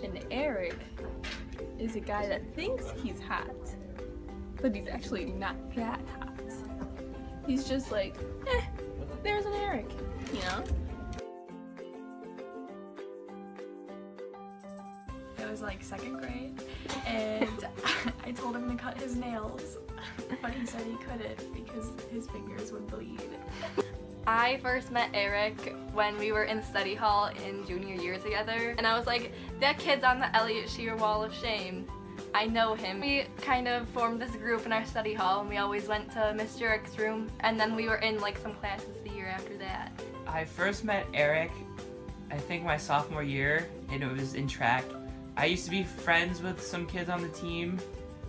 And Eric is a guy that thinks he's hot, but he's actually not that hot. He's just like, there's an Eric, you know? It was like 2nd grade, and I told him to cut his nails, but he said he couldn't because his fingers would bleed. I first met Eric when we were in study hall in junior year together, and I was like, that kid's on the Elliot Shear Wall of Shame. I know him. We kind of formed this group in our study hall, and we always went to Mr. Eric's room, and then we were in like some classes the year after that. I first met Eric, I think my sophomore year, and it was in track. I used to be friends with some kids on the team,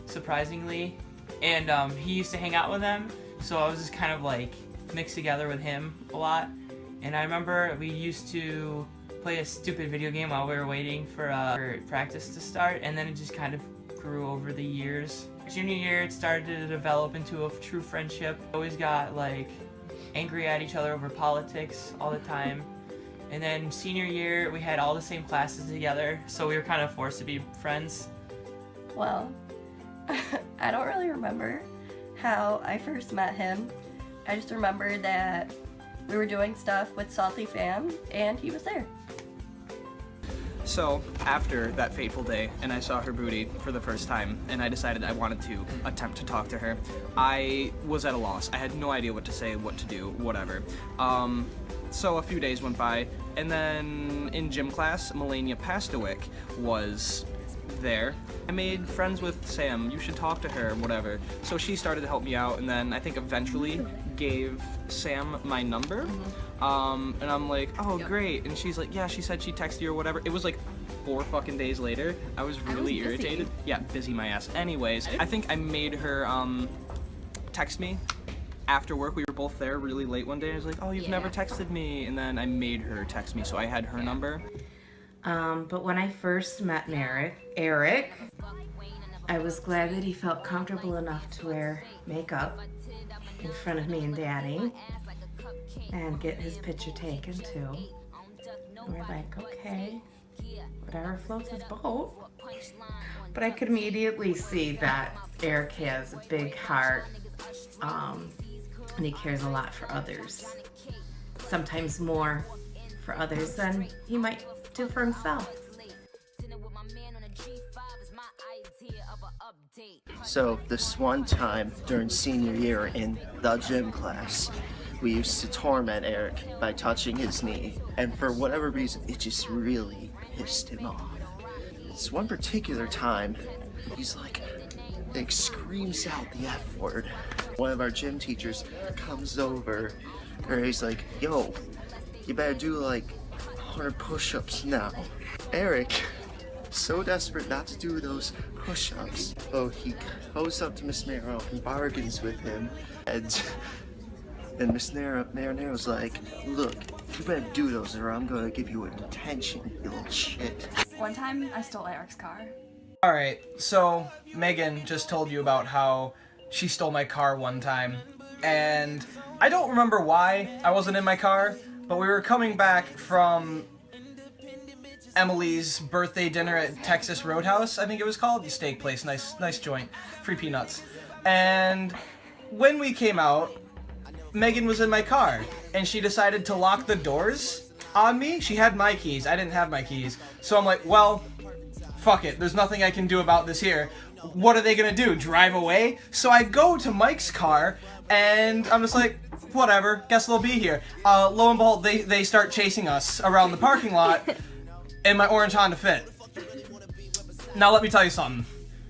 surprisingly, and he used to hang out with them, so I was just kind of like mixed together with him a lot. And I remember we used to play a stupid video game while we were waiting for practice to start, and then it just kind of grew over the years. Junior year, it started to develop into a true friendship. Always got like angry at each other over politics all the time. And then senior year, we had all the same classes together, so we were kind of forced to be friends. Well, I don't really remember how I first met him. I just remember that we were doing stuff with Salty Fam, and he was there. So, after that fateful day, and I saw her booty for the first time, and I decided I wanted to attempt to talk to her, I was at a loss. I had no idea what to say, what to do, whatever. So a few days went by, and then in gym class, Melania Pastowick was there. I made friends with Sam, you should talk to her, whatever. So she started to help me out, and then I think eventually gave Sam my number. And I'm like, oh great, and she's like, yeah, she said she texted you or whatever. It was like 4 fucking days later. I was really irritated. Yeah, busy my ass. Anyways, I think I made her text me. After work, we were both there really late one day. I was like, oh, you've never texted me. And then I made her text me, so I had her number. But when I first met Eric, I was glad that he felt comfortable enough to wear makeup in front of me and Daddy and get his picture taken too. And we're like, okay, whatever floats his boat. But I could immediately see that Eric has a big heart. And he cares a lot for others. Sometimes more for others than he might do for himself. So this one time during senior year in the gym class, we used to torment Eric by touching his knee. And for whatever reason, it just really pissed him off. This one particular time, he's like screams out the F word. One of our gym teachers comes over, and he's like, yo, you better do like 100 push-ups now. Eric, so desperate not to do those push-ups, oh, he goes up to Miss Marrow and bargains with him, and Miss Marrow's like, look, you better do those or I'm gonna give you a detention, you little shit. One time, I stole Eric's car. Alright, so Megan just told you about how she stole my car one time, and I don't remember why I wasn't in my car, but we were coming back from Emily's birthday dinner at Texas Roadhouse, I think it was called, the steak place, nice joint, free peanuts. And when we came out, Megan was in my car, and she decided to lock the doors on me. She had my keys, I didn't have my keys, so I'm like, well, fuck it, there's nothing I can do about this here. What are they gonna do, drive away? So I go to Mike's car, and I'm just like, whatever, guess they'll be here. Lo and behold, they start chasing us around the parking lot in my orange Honda Fit. Now let me tell you something.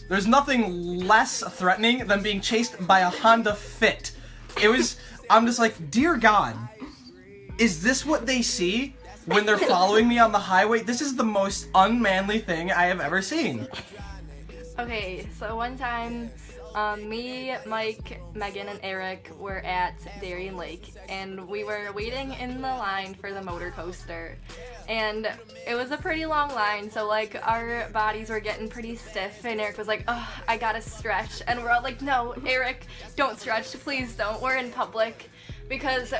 There's nothing less threatening than being chased by a Honda Fit. I'm just like, dear God, is this what they see when they're following me on the highway? This is the most unmanly thing I have ever seen. Okay, so one time, me, Mike, Megan, and Eric were at Darien Lake, and we were waiting in the line for the motor coaster. And it was a pretty long line, so like our bodies were getting pretty stiff, and Eric was like, oh, I gotta stretch. And we're all like, no, Eric, don't stretch, please don't, we're in public. Because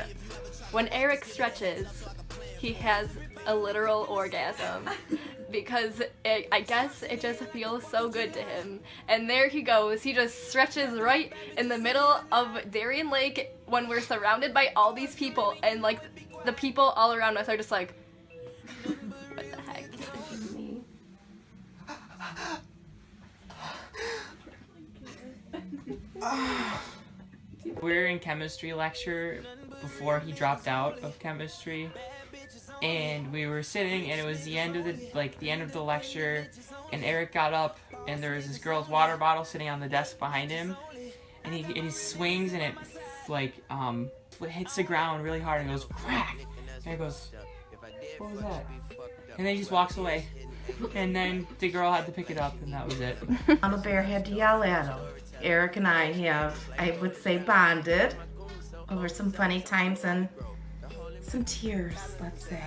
when Eric stretches, he has a literal orgasm. because I guess it just feels so good to him. And there he goes. He just stretches right in the middle of Darien Lake when we're surrounded by all these people, and like the people all around us are just like, what the heck? We were in chemistry lecture before he dropped out of chemistry, and we were sitting, and it was the end of the lecture, and Eric got up, and there was this girl's water bottle sitting on the desk behind him, and he swings, and it hits the ground really hard, and goes crack, and he goes, what was that? And then he just walks away, and then the girl had to pick it up, and that was it. Mama Bear had to yell at him. Eric and I have, I would say, bonded over some funny times and some tears, let's say.